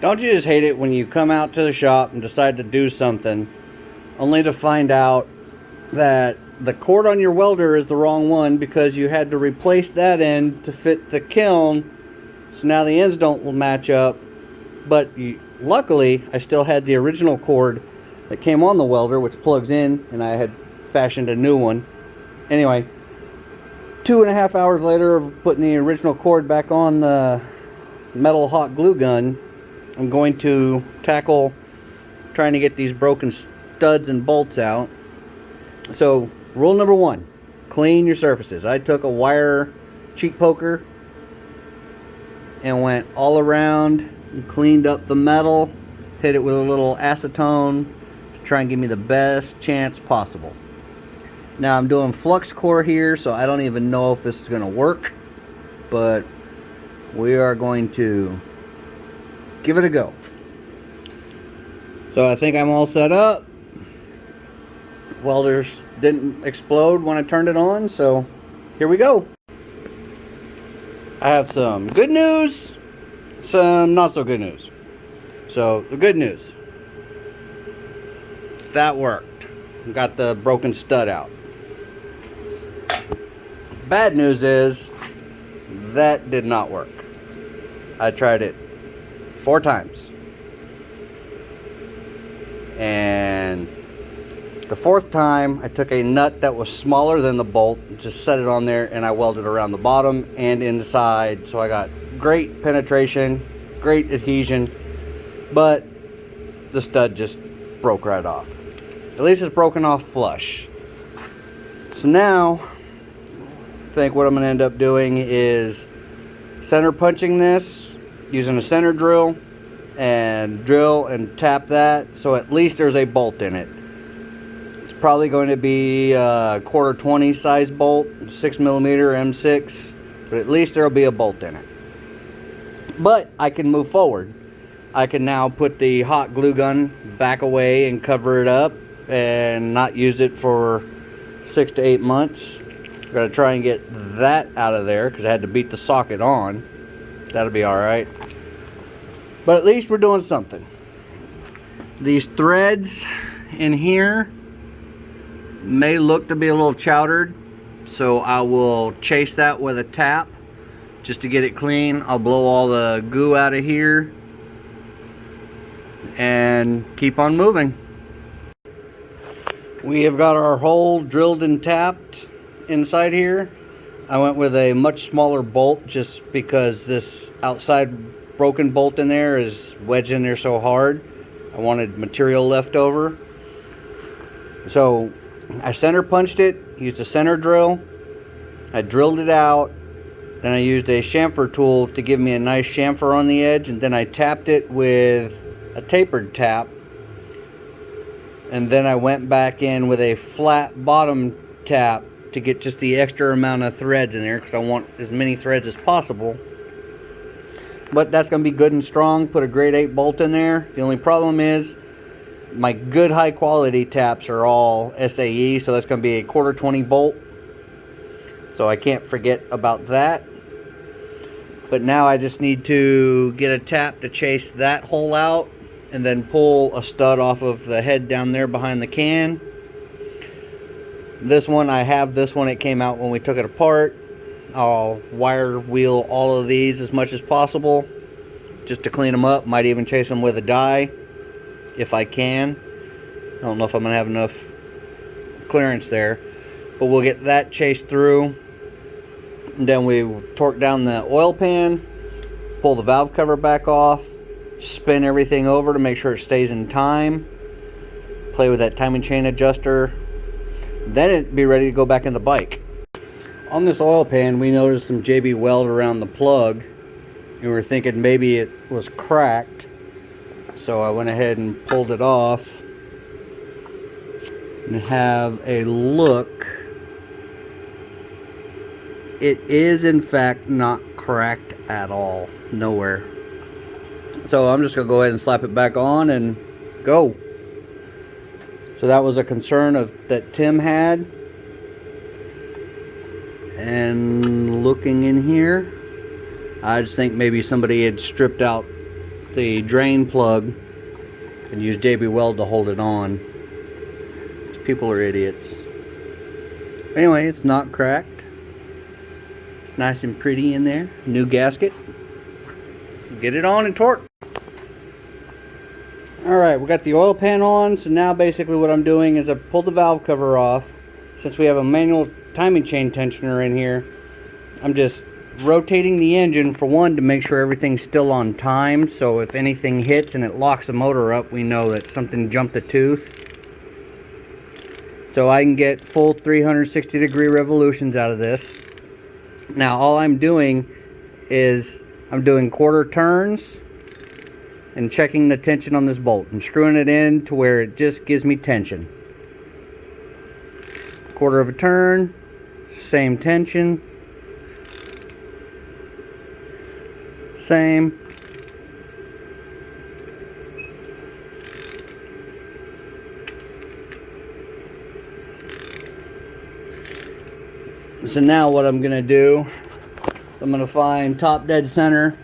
Don't you just hate it when you come out to the shop and decide to do something only to find out that the cord on your welder is the wrong one because you had to replace that end to fit the kiln, so now the ends don't match up. But luckily I still had the original cord that came on the welder, which plugs in, and I had fashioned a new one. Anyway, 2.5 hours later of putting the original cord back on the metal hot glue gun, I'm going to tackle trying to get these broken studs and bolts out. So rule number 1, clean your surfaces. I took a wire cheek poker and went all around and cleaned up the metal, hit it with a little acetone to try and give me the best chance possible. Now I'm doing flux core here, so I don't even know if this is going to work, but we are going to give it a go. So I think I'm all set up. Welders didn't explode when I turned it on, so here we go. I have some good news, some not so good news. So the good news, that worked. Got the broken stud out. Bad news is that did not work. I tried it 4 times, and the 4th time I took a nut that was smaller than the bolt, just set it on there, and I welded around the bottom and inside, so I got great penetration, great adhesion, but the stud just broke right off. At least it's broken off flush. So now I think what I'm going to end up doing is center punching this using a center drill and tap that, so at least there's a bolt in it. It's probably going to be a 1/4 size bolt, 6mm M6, but at least there'll be a bolt in it. But I can move forward. I can now put the hot glue gun back away and cover it up and not use it for 6 to 8 months. Gotta try and get that out of there because I had to beat the socket on. That'll be alright. But at least we're doing something. These threads in here may look to be a little chowdered, so I will chase that with a tap just to get it clean. I'll blow all the goo out of here and keep on moving. We have got our hole drilled and tapped inside here. I went with a much smaller bolt just because this outside broken bolt in there is wedged in there so hard. I wanted material left over. So I center punched it, used a center drill. I drilled it out. Then I used a chamfer tool to give me a nice chamfer on the edge, and then I tapped it with a tapered tap. And then I went back in with a flat bottom tap to get just the extra amount of threads in there because I want as many threads as possible. But that's going to be good and strong. Put a grade 8 bolt in there. The only problem is my good high quality taps are all SAE, so that's going to be a 1/4 bolt. So I can't forget about that. But now I just need to get a tap to chase that hole out and then pull a stud off of the head down there behind the can. This one, I have this one, it came out when we took it apart. I'll wire wheel all of these as much as possible just to clean them up. Might even chase them with a die if I can. I don't know if I'm going to have enough clearance there, but we'll get that chased through. And then we torque down the oil pan, pull the valve cover back off, spin everything over to make sure it stays in time, play with that timing chain adjuster, then it'd be ready to go back in the bike. On this oil pan, we noticed some JB Weld around the plug, and we were thinking maybe it was cracked, so I went ahead and pulled it off and have a look. It is in fact not cracked at all, nowhere. So I'm just gonna go ahead and slap it back on and go. So that was a concern that Tim had. And looking in here, I just think maybe somebody had stripped out the drain plug and use JB Weld to hold it on. These people are idiots. Anyway, it's not cracked. It's nice and pretty in there. New gasket. Get it on and torque. Alright, we got the oil pan on, so now basically what I'm doing is I pulled the valve cover off. Since we have a manual timing chain tensioner in here, I'm just rotating the engine, for one, to make sure everything's still on time, so if anything hits and it locks the motor up, we know that something jumped the tooth. So I can get full 360 degree revolutions out of this. Now all I'm doing is I'm doing quarter turns and checking the tension on this bolt and screwing it in to where it just gives me tension. Quarter of a turn, same tension, same. So now what I'm gonna do, I'm gonna find top dead center,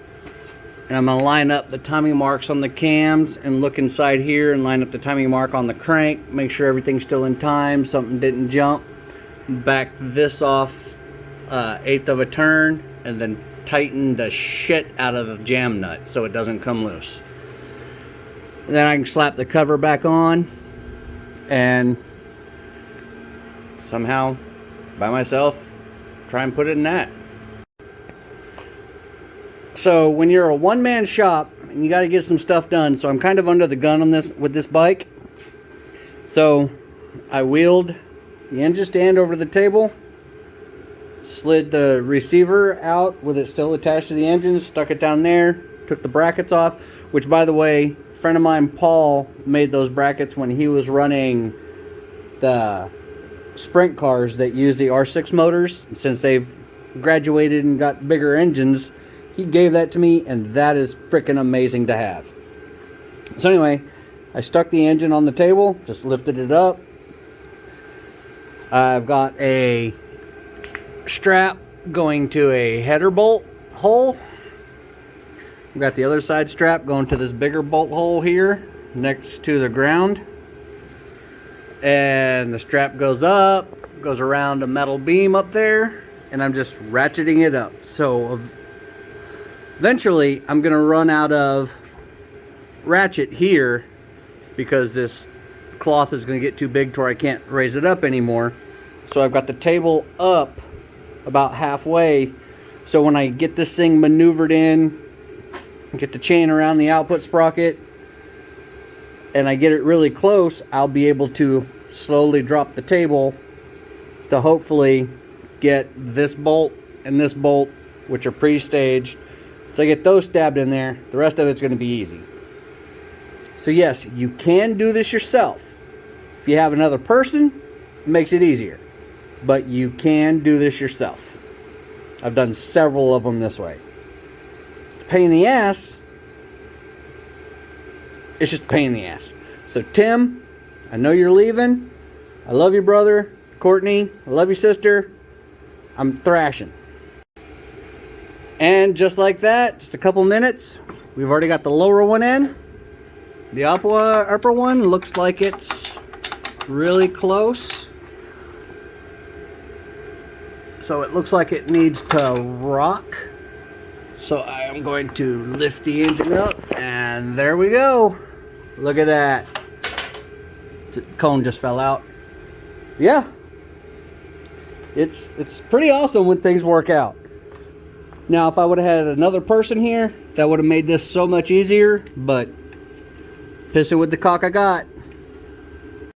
and I'm gonna line up the timing marks on the cams and look inside here and line up the timing mark on the crank, make sure everything's still in time, something didn't jump. Back this off 1/8 of a turn, and then tighten the shit out of the jam nut so it doesn't come loose. And then I can slap the cover back on and somehow by myself try and put it in that. So when you're a one-man shop and you got to get some stuff done, so I'm kind of under the gun on this with this bike. So I wheeled the engine stand over the table, slid the receiver out with it still attached to the engine, stuck it down there, took the brackets off, which, by the way, a friend of mine, Paul, made those brackets when he was running the sprint cars that use the R6 motors. Since they've graduated and got bigger engines, he gave that to me, and that is freaking amazing to have. So anyway, I stuck the engine on the table, just lifted it up. I've got a strap going to a header bolt hole. I've got the other side strap going to this bigger bolt hole here next to the ground. And the strap goes up, goes around a metal beam up there, and I'm just ratcheting it up. So eventually I'm going to run out of ratchet here because this cloth is going to get too big to where I can't raise it up anymore. So I've got the table up about halfway, so when I get this thing maneuvered in, get the chain around the output sprocket, and I get it really close, I'll be able to slowly drop the table to hopefully get this bolt and this bolt, which are pre-staged. So I get those stabbed in there, the rest of it's going to be easy. So yes, you can do this yourself. If you have another person, it makes it easier. But you can do this yourself. I've done several of them this way. It's a pain in the ass. It's just a pain in the ass. So Tim, I know you're leaving. I love you, brother. Courtney, I love you, sister. I'm thrashing. And just like that, just a couple minutes, we've already got the lower one in. The upper one looks like it's really close. So it looks like it needs to rock. So I am going to lift the engine up, and there we go. Look at that. The cone just fell out. Yeah. It's pretty awesome when things work out. Now, if I would have had another person here, that would have made this so much easier, but pissing with the cock I got.